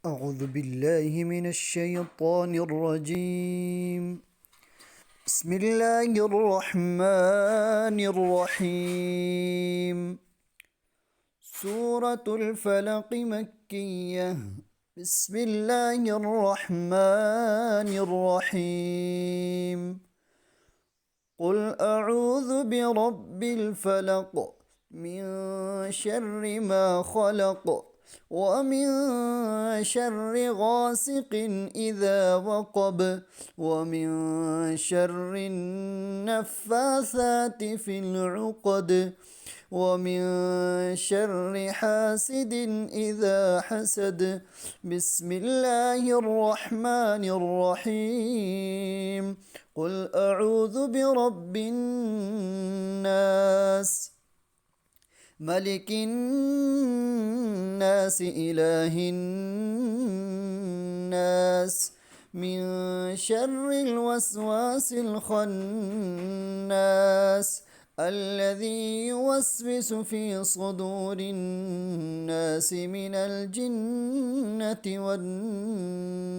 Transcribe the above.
أعوذ بالله من الشيطان الرجيم. بسم الله الرحمن الرحيم. سورة الفلق مكية. بسم الله الرحمن الرحيم. قل أعوذ برب الفلق من شر ما خلق ومن شر غاسق إذا وقب ومن شر النفاثات في العقد ومن شر حاسد إذا حسد. بسم الله الرحمن الرحيم. قل أعوذ برب الناس ملك الناس إله الناس من شر الوسواس الخناس الذي يوسوس في صدور الناس من الجنة والناس.